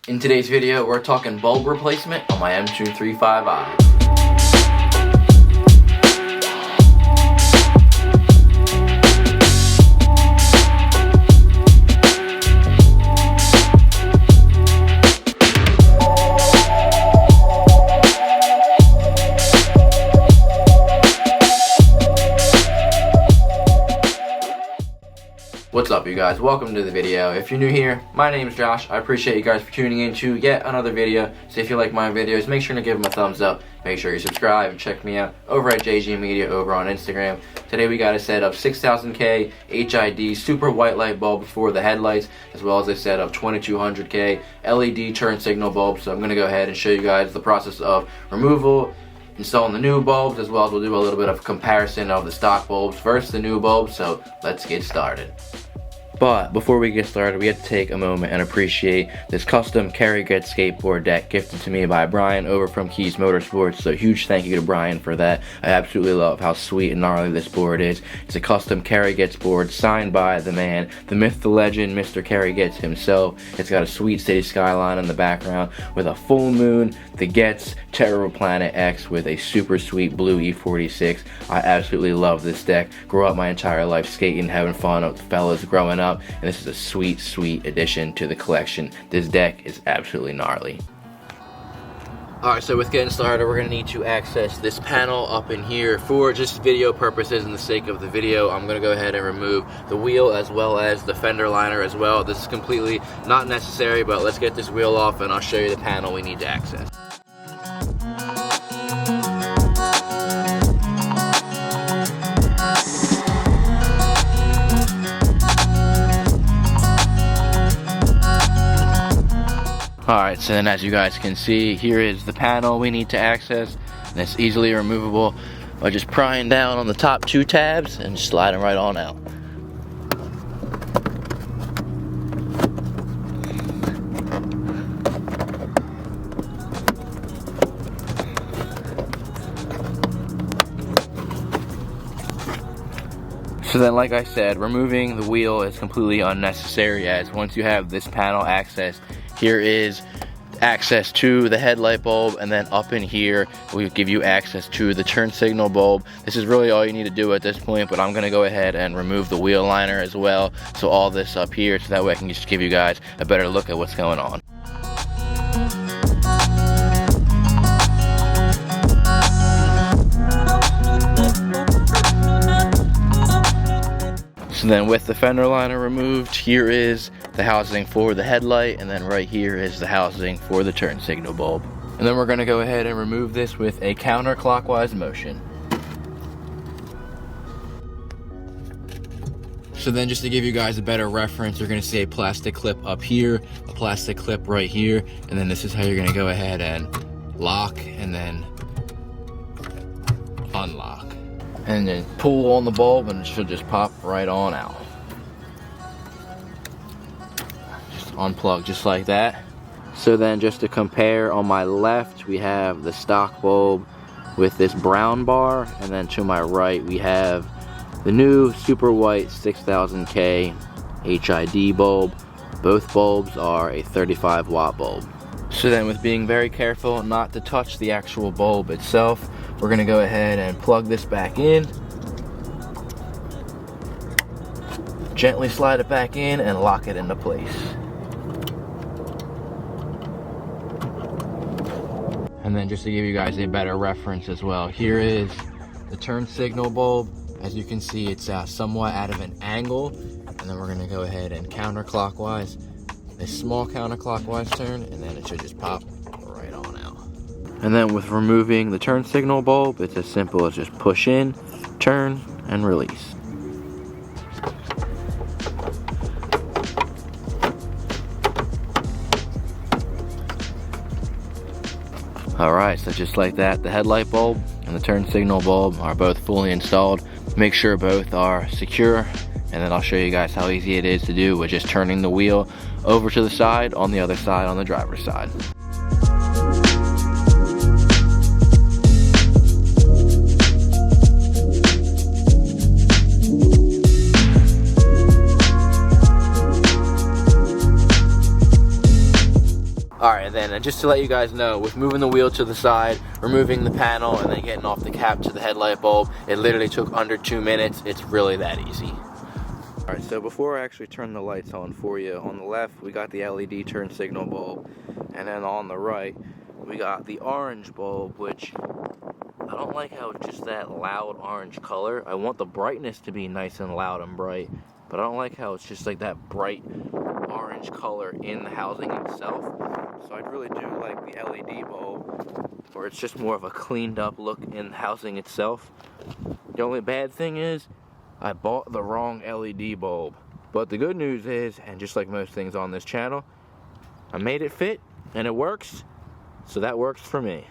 In today's video, we're talking bulb replacement on my M235i. What's up, you guys? Welcome to the video. If you're new here, my name is Josh. I appreciate you guys for tuning in to yet another video. So if you like my videos, make sure to give them a thumbs up. Make sure you subscribe and check me out over at JG Media over on Instagram. Today we got a set of 6000K HID super white light bulbs for the headlights, as well as a set of 2200K LED turn signal bulbs. So I'm going to go ahead and show you guys the process of removal, installing the new bulbs, as well as we'll do a little bit of comparison of the stock bulbs versus the new bulbs. So let's get started. But before we get started, we have to take a moment and appreciate this custom Carry Get skateboard deck gifted to me by Brian over from Kies Motorsports. So huge thank you to Brian for that. I absolutely love how sweet and gnarly this board is. It's a custom Carry Gets board signed by the man, the myth, the legend, Mr. Carry Gets himself. It's got a sweet city skyline in the background with a full moon, the Gets, Terror Planet X with a super sweet blue E46. I absolutely love this deck. Grew up my entire life skating, having fun with the fellas growing up. And this is a sweet addition to the collection. This deck is absolutely gnarly. Alright, so with getting started, we're going to need to access this panel up in here. For just video purposes and the sake of the video, I'm going to go ahead and remove the wheel as well as the fender liner as well. This is completely not necessary, but let's get this wheel off and I'll show you the panel we need to access. Alright, so then as you guys can see, here is the panel we need to access, and it's easily removable by just prying down on the top two tabs and sliding right on out. So then, like I said, removing the wheel is completely unnecessary, as once you have this panel accessed, here is access to the headlight bulb, and then up in here we give you access to the turn signal bulb. This is really all you need to do at this point, but I'm going to go ahead and remove the wheel liner as well. So all this up here, so that way I can just give you guys a better look at what's going on. So then with the fender liner removed, here is the housing for the headlight, and then right here is the housing for the turn signal bulb. And then we're going to go ahead and remove this with a counterclockwise motion. So then, just to give you guys a better reference, you're going to see a plastic clip up here, a plastic clip right here, and then this is how you're going to go ahead and lock and then unlock. And then pull on the bulb and it should just pop right on out. Just unplug just like that. So then, just to compare, on my left we have the stock bulb with this brown bar, and then to my right we have the new super white 6000K HID bulb. Both bulbs are a 35 watt bulb. So then, with being very careful not to touch the actual bulb itself, we're going to go ahead and plug this back in. Gently slide it back in and lock it into place. And then, just to give you guys a better reference as well, here is the turn signal bulb. As you can see, it's somewhat out of an angle. And then we're going to go ahead and counterclockwise, a small counterclockwise turn, and then it should just pop right on out. And then with removing the turn signal bulb, it's as simple as just push in, turn, and release. Alright, so just like that, the headlight bulb and the turn signal bulb are both fully installed. Make sure both are secure, and then I'll show you guys how easy it is to do with just turning the wheel over to the side on the other side on the driver's side. Alright, then, and just to let you guys know, with moving the wheel to the side, removing the panel, and then getting off the cap to the headlight bulb, it literally took under 2 minutes. It's really that easy. Alright, so before I actually turn the lights on for you, on the left we got the LED turn signal bulb, and then on the right we got the orange bulb, which I don't like how it's just that loud orange color. I want the brightness to be nice and loud and bright, but I don't like how it's just like that bright orange color in the housing itself. So I'd really do like the LED bulb, where it's just more of a cleaned up look in the housing itself. The only bad thing is I bought the wrong LED bulb. But the good news is, and just like most things on this channel, I made it fit and it works, so that works for me.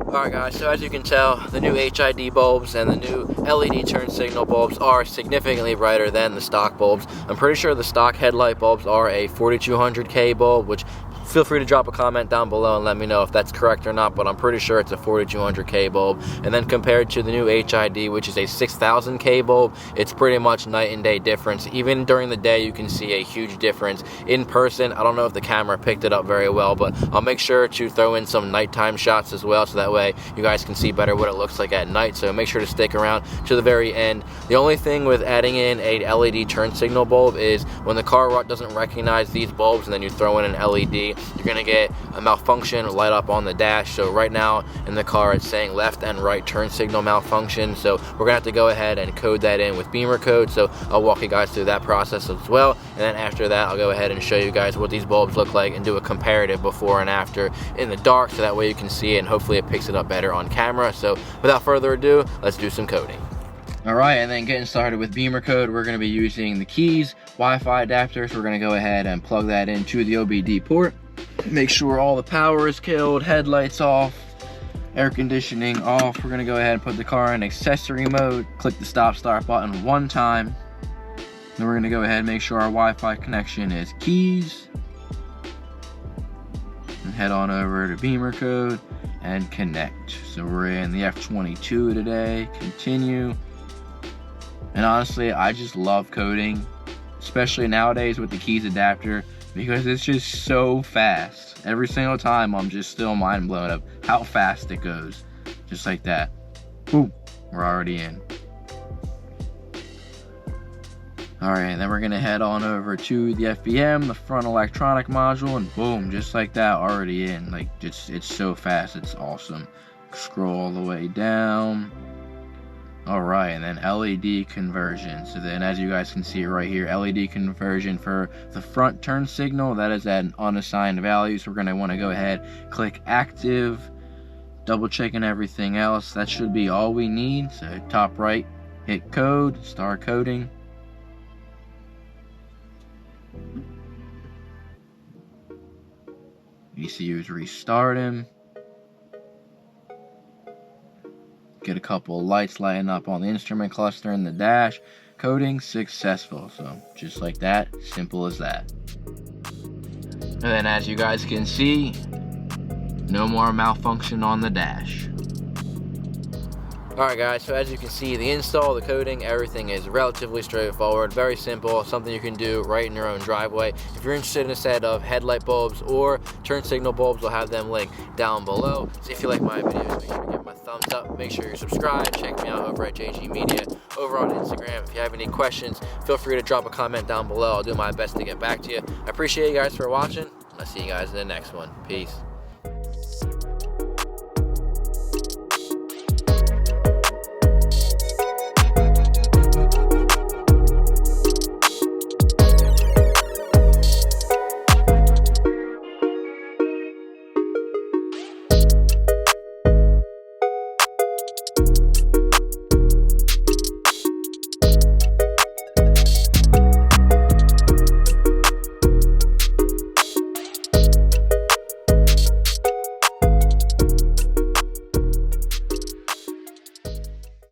Alright guys, so as you can tell, the new HID bulbs and the new LED turn signal bulbs are significantly brighter than the stock bulbs. I'm pretty sure the stock headlight bulbs are a 4200K bulb, which feel free to drop a comment down below and let me know if that's correct or not, but I'm pretty sure it's a 4200K bulb. And then compared to the new HID, which is a 6000K bulb, it's pretty much night and day difference. Even during the day you can see a huge difference. In person, I don't know if the camera picked it up very well, but I'll make sure to throw in some nighttime shots as well, so that way you guys can see better what it looks like at night. So make sure to stick around to the very end. The only thing with adding in a LED turn signal bulb is when the car doesn't recognize these bulbs and then you throw in an LED, you're going to get a malfunction light up on the dash. So right now in the car it's saying left and right turn signal malfunction, so we're going to have to go ahead and code that in with Bimmercode. So I'll walk you guys through that process as well, and then after that I'll go ahead and show you guys what these bulbs look like and do a comparative before and after in the dark, so that way you can see it and hopefully it picks it up better on camera. So without further ado, let's do some coding. Alright, and then getting started with Bimmercode, we're going to be using the Kies Wi-Fi adapter. So we're going to go ahead and plug that into the OBD port. Make sure all the power is killed, headlights off, air conditioning off. We're going to go ahead and put the car in accessory mode. Click the stop start button one time. Then we're going to go ahead and make sure our Wi-Fi connection is Kies. And head on over to Bimmercode and connect. So we're in the F22 today. Continue. And honestly, I just love coding, especially nowadays with the Kies adapter, because it's just so fast. Every single time I'm just still mind blown of how fast it goes. Just like that. Boom, we're already in. Alright, and then we're gonna head on over to the FBM, the front electronic module, and boom, just like that, already in. Like, it's so fast, it's awesome. Scroll all the way down. Alright, and then LED conversion. So then, as you guys can see right here, LED conversion for the front turn signal, that is at an unassigned value. So we're going to want to go ahead, click active, double checking everything else. That should be all we need. So top right, hit code, start coding. ECU is restarting. Get a couple of lights lighting up on the instrument cluster in the dash. Coding successful. So just like that, simple as that. And then as you guys can see, no more malfunction on the dash. Alright guys, so as you can see, the install, the coding, everything is relatively straightforward, very simple, something you can do right in your own driveway. If you're interested in a set of headlight bulbs or turn signal bulbs, I'll have them linked down below. So if you like my videos, make sure to give them a thumbs up, make sure you subscribe, check me out over at JG Media, over on Instagram. If you have any questions, feel free to drop a comment down below. I'll do my best to get back to you. I appreciate you guys for watching. I'll see you guys in the next one. Peace.